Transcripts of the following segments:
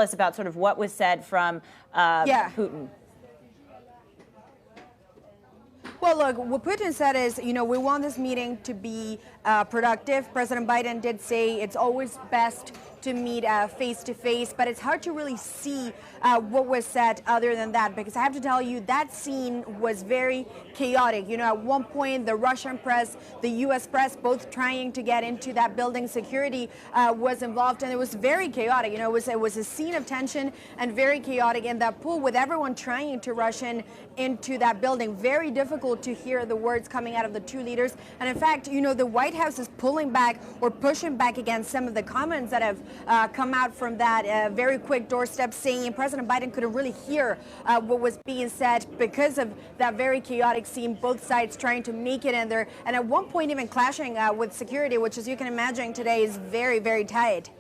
us about sort of what was said from Putin. Well, look, what Putin said is, we want this meeting to be productive. President Biden did say it's always best to meet face to face, but it's hard to really see what was said other than that, because I have to tell you that scene was very chaotic. At one point, the Russian press, the U.S. press, both trying to get into that building, security was involved, and it was very chaotic. It was a scene of tension and very chaotic in that pool, with everyone trying to rush into that building. Very difficult to hear the words coming out of the two leaders. And in fact, the White House is pulling back or pushing back against some of the comments that have come out from that very quick doorstep, saying President Biden couldn't really hear what was being said because of that very chaotic scene, both sides trying to make it in there, and at one point even clashing with security, which, as you can imagine, today is very, very tight.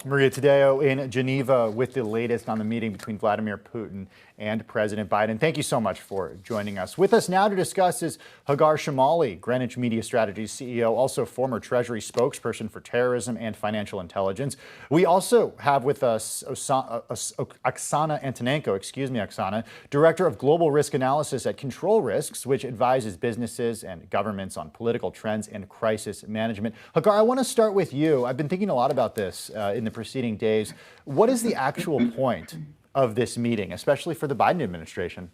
Maria Tadeo in Geneva with the latest on the meeting between Vladimir Putin and President Biden. Thank you so much for joining us. With us now to discuss is Hagar Shamali, Greenwich Media Strategies CEO, also former Treasury spokesperson for terrorism and financial intelligence. We also have with us Oksana Antonenko, Director of Global Risk Analysis at Control Risks, which advises businesses and governments on political trends and crisis management. Hagar, I want to start with you. I've been thinking a lot about this in the preceding days. What is the actual point of this meeting, especially for the Biden administration?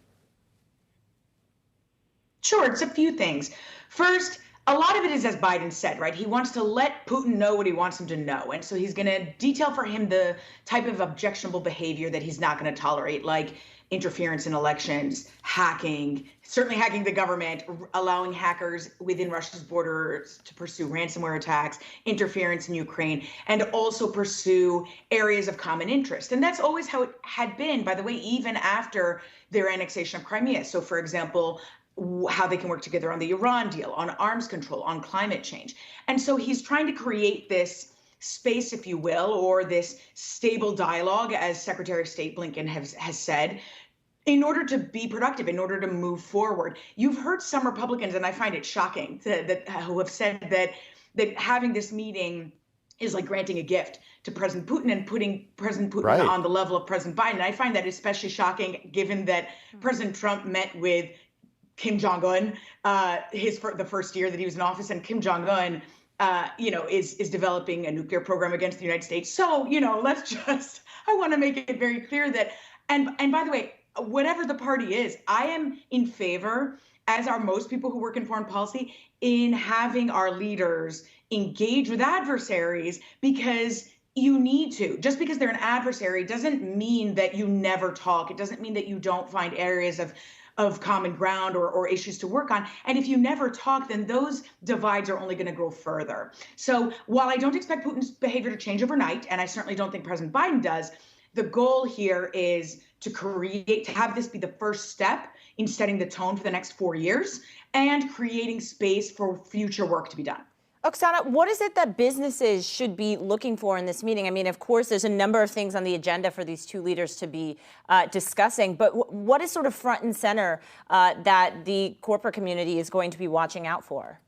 Sure, it's a few things. First, a lot of it is, as Biden said, right? He wants to let Putin know what he wants him to know. And so he's going to detail for him the type of objectionable behavior that he's not going to tolerate, like interference in elections, hacking, certainly hacking the government, allowing hackers within Russia's borders to pursue ransomware attacks, interference in Ukraine, and also pursue areas of common interest. And that's always how it had been, by the way, even after their annexation of Crimea. So, for example, how they can work together on the Iran deal, on arms control, on climate change. And so he's trying to create this space, if you will, or this stable dialogue, as Secretary of State Blinken has said, in order to be productive, in order to move forward. You've heard some Republicans, and I find it shocking, who have said that having this meeting is like granting a gift to President Putin and putting President Putin on the level of President Biden. And I find that especially shocking, given that President Trump met with Kim Jong-un the first year that he was in office, and Kim Jong-un is developing a nuclear program against the United States. So, I want to make it very clear that, and by the way, whatever the party is, I am in favor, as are most people who work in foreign policy, in having our leaders engage with adversaries, because you need to. Just because they're an adversary doesn't mean that you never talk. It doesn't mean that you don't find areas of common ground or issues to work on. And if you never talk, then those divides are only going to grow further. So while I don't expect Putin's behavior to change overnight, and I certainly don't think President Biden does, the goal here is to have this be the first step in setting the tone for the next 4 years and creating space for future work to be done. Oksana, what is it that businesses should be looking for in this meeting? I mean, of course, there's a number of things on the agenda for these two leaders to be discussing, but what is sort of front and center that the corporate community is going to be watching out for?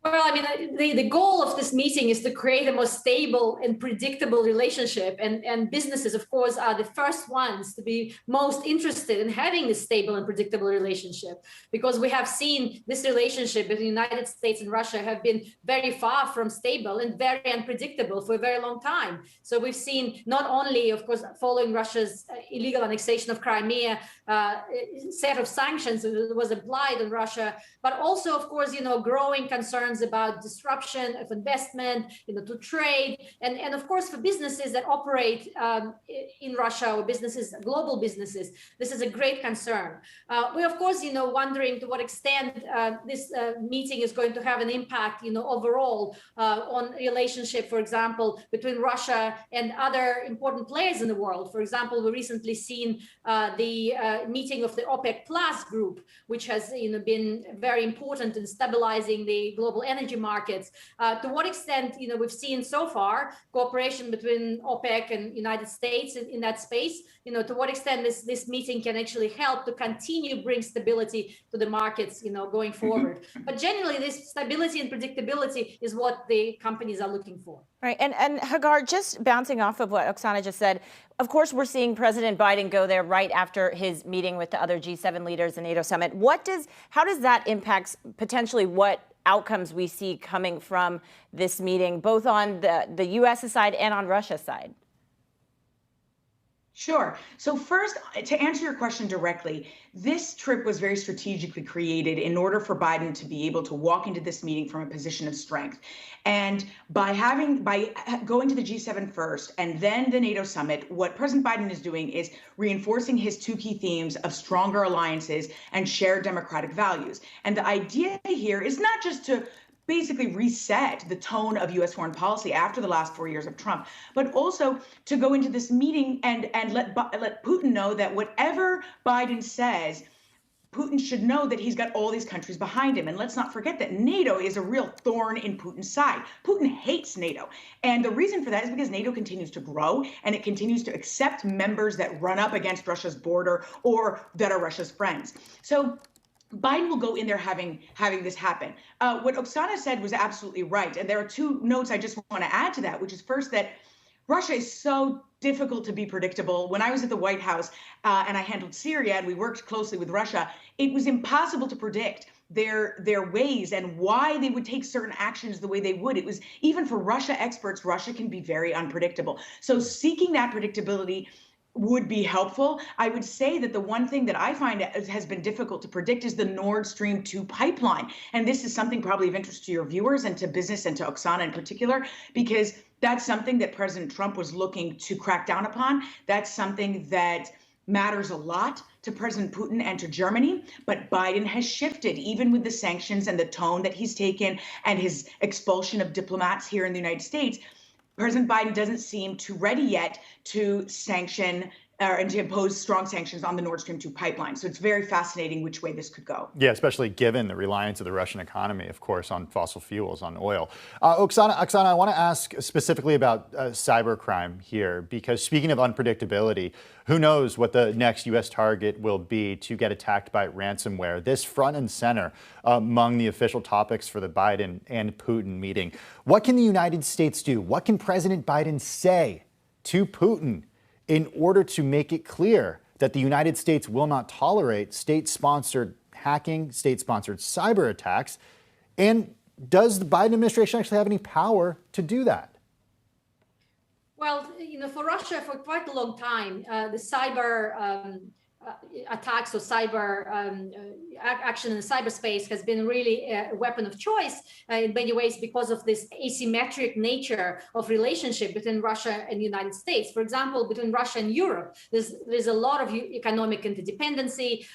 Well, I mean, the goal of this meeting is to create a more stable and predictable relationship. And businesses, of course, are the first ones to be most interested in having this stable and predictable relationship, because we have seen this relationship between the United States and Russia have been very far from stable and very unpredictable for a very long time. So we've seen not only, of course, following Russia's illegal annexation of Crimea, set of sanctions that was applied on Russia, but also, of course, growing concerns about disruption of investment, to trade, and of course for businesses that operate in Russia, or global businesses, this is a great concern. We're of course, wondering to what extent this meeting is going to have an impact, overall on relationship, for example, between Russia and other important players in the world. For example, we recently seen the meeting of the OPEC Plus group, which has been very important in stabilizing the global global energy markets. To what extent, we've seen so far cooperation between OPEC and United States in that space, to what extent this meeting can actually help to continue bring stability to the markets, going forward. But generally, this stability and predictability is what the companies are looking for. Right. And Hagar, just bouncing off of what Oksana just said, of course, we're seeing President Biden go there right after his meeting with the other G7 leaders and NATO summit. How does that impact potentially what outcomes we see coming from this meeting, both on the U.S. side and on Russia's side? Sure. So first, to answer your question directly, this trip was very strategically created in order for Biden to be able to walk into this meeting from a position of strength. And by going to the G7 first and then the NATO summit, what President Biden is doing is reinforcing his two key themes of stronger alliances and shared democratic values. And the idea here is not just to basically reset the tone of U.S. foreign policy after the last 4 years of Trump, but also to go into this meeting and let Putin know that whatever Biden says, Putin should know that he's got all these countries behind him. And let's not forget that NATO is a real thorn in Putin's side. Putin hates NATO. And the reason for that is because NATO continues to grow and it continues to accept members that run up against Russia's border or that are Russia's friends. So Biden will go in there having this happen. What Oksana said was absolutely right. And there are two notes I just want to add to that, which is first that Russia is so difficult to be predictable. When I was at the White House and I handled Syria and we worked closely with Russia, it was impossible to predict their ways and why they would take certain actions the way they would. It was, even for Russia experts, Russia can be very unpredictable. So seeking that predictability would be helpful. I would say that the one thing that I find has been difficult to predict is the Nord Stream 2 pipeline. And this is something probably of interest to your viewers and to business and to Oksana in particular, because that's something that President Trump was looking to crack down upon. That's something that matters a lot to President Putin and to Germany. But Biden has shifted, even with the sanctions and the tone that he's taken and his expulsion of diplomats here in the United States. President Biden doesn't seem too ready yet to sanction and to impose strong sanctions on the Nord Stream 2 pipeline. So it's very fascinating which way this could go. Yeah, especially given the reliance of the Russian economy, of course, on fossil fuels, on oil. Oksana, I want to ask specifically about cybercrime here, because speaking of unpredictability, who knows what the next U.S. target will be to get attacked by ransomware? This front and center among the official topics for the Biden and Putin meeting. What can the United States do? What can President Biden say to Putin in order to make it clear that the United States will not tolerate state-sponsored hacking, state-sponsored cyber attacks? And does the Biden administration actually have any power to do that? Well, for Russia, for quite a long time, the cyber attacks or cyber action in cyberspace has been really a weapon of choice in many ways because of this asymmetric nature of relationship between Russia and the United States. For example, between Russia and Europe, there's a lot of economic interdependency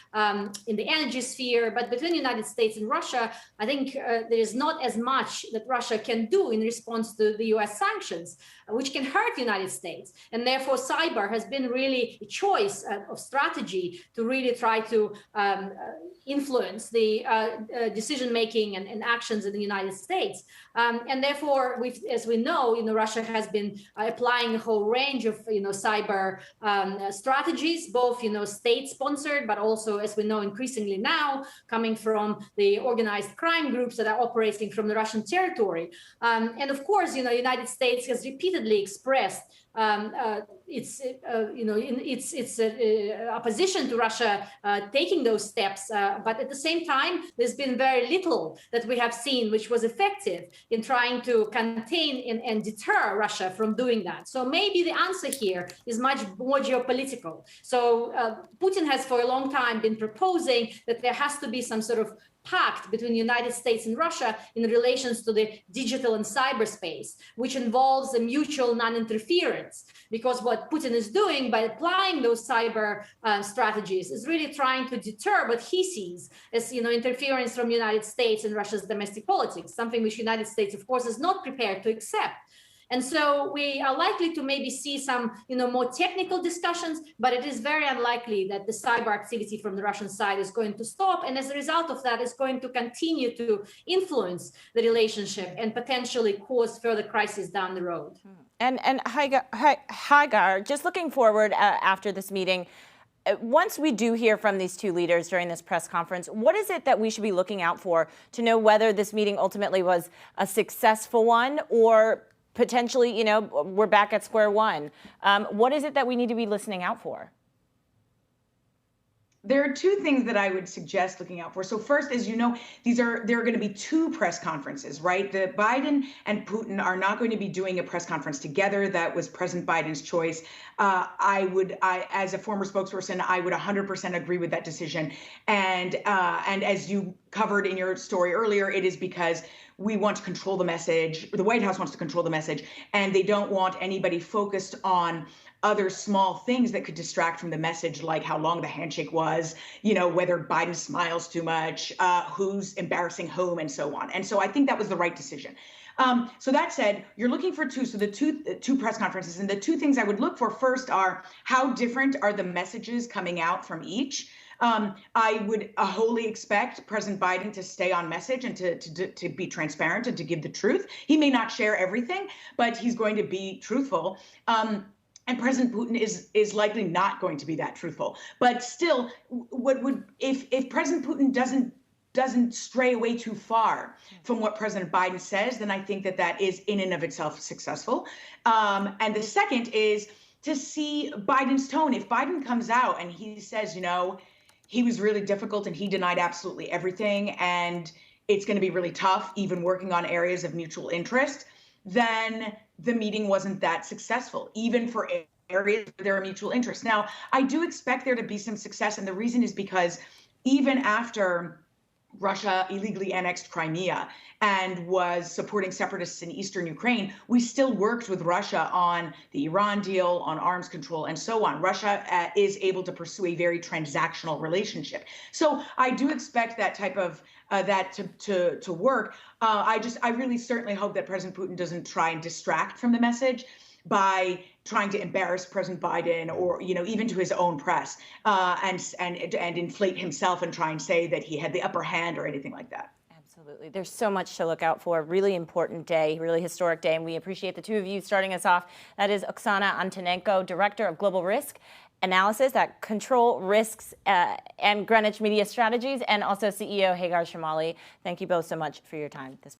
in the energy sphere, but between the United States and Russia, I think there is not as much that Russia can do in response to the US sanctions, which can hurt the United States. And therefore, cyber has been really a choice of strategy to really try to influence the decision-making and actions in the United States. And therefore, as we know, Russia has been applying a whole range of, cyber strategies, both, state-sponsored, but also, as we know, increasingly now coming from the organized crime groups that are operating from the Russian territory. And of course, the United States has repeatedly expressed its opposition to Russia taking those steps. But at the same time, there's been very little that we have seen which was effective in trying to contain and deter Russia from doing that. So maybe the answer here is much more geopolitical. So Putin has for a long time been proposing that there has to be some sort of pact between the United States and Russia in relations to the digital and cyberspace, which involves a mutual non-interference. Because what Putin is doing by applying those cyber strategies is really trying to deter what he sees as, interference from the United States and Russia's domestic politics, something which the United States, of course, is not prepared to accept. And so we are likely to maybe see some, more technical discussions, but it is very unlikely that the cyber activity from the Russian side is going to stop. And as a result of that, it's going to continue to influence the relationship and potentially cause further crisis down the road. And Hagar, just looking forward after this meeting, once we do hear from these two leaders during this press conference, what is it that we should be looking out for to know whether this meeting ultimately was a successful one or potentially, we're back at square one? What is it that we need to be listening out for? There are two things that I would suggest looking out for. So first, as you know, there are going to be two press conferences, right? The Biden and Putin are not going to be doing a press conference together. That was President Biden's choice. As a former spokesperson, I would 100% agree with that decision. And as you covered in your story earlier, it is because we want to control the message. The White House wants to control the message, and they don't want anybody focused on other small things that could distract from the message, like how long the handshake was, whether Biden smiles too much, who's embarrassing whom, and so on. And so I think that was the right decision. So that said, you're looking for the two press conferences, and the two things I would look for first are how different are the messages coming out from each. I would wholly expect President Biden to stay on message and to be transparent and to give the truth. He may not share everything, but he's going to be truthful. And President Putin is likely not going to be that truthful. But still, if President Putin doesn't stray away too far from what President Biden says, then I think that is in and of itself successful. And the second is to see Biden's tone. If Biden comes out and he says, he was really difficult and he denied absolutely everything, and it's going to be really tough, even working on areas of mutual interest, then the meeting wasn't that successful, even for areas where there are mutual interests. Now, I do expect there to be some success, and the reason is because even after Russia illegally annexed Crimea and was supporting separatists in eastern Ukraine, we still worked with Russia on the Iran deal, on arms control, and so on. Russia is able to pursue a very transactional relationship. So I do expect that type of to work. I really certainly hope that President Putin doesn't try and distract from the message by trying to embarrass President Biden or, even to his own press and inflate himself and try and say that he had the upper hand or anything like that. Absolutely. There's so much to look out for. Really important day, really historic day, and we appreciate the two of you starting us off. That is Oksana Antonenko, Director of Global Risk Analysis at Control Risks and Greenwich Media Strategies, and also CEO Hagar Shamali. Thank you both so much for your time this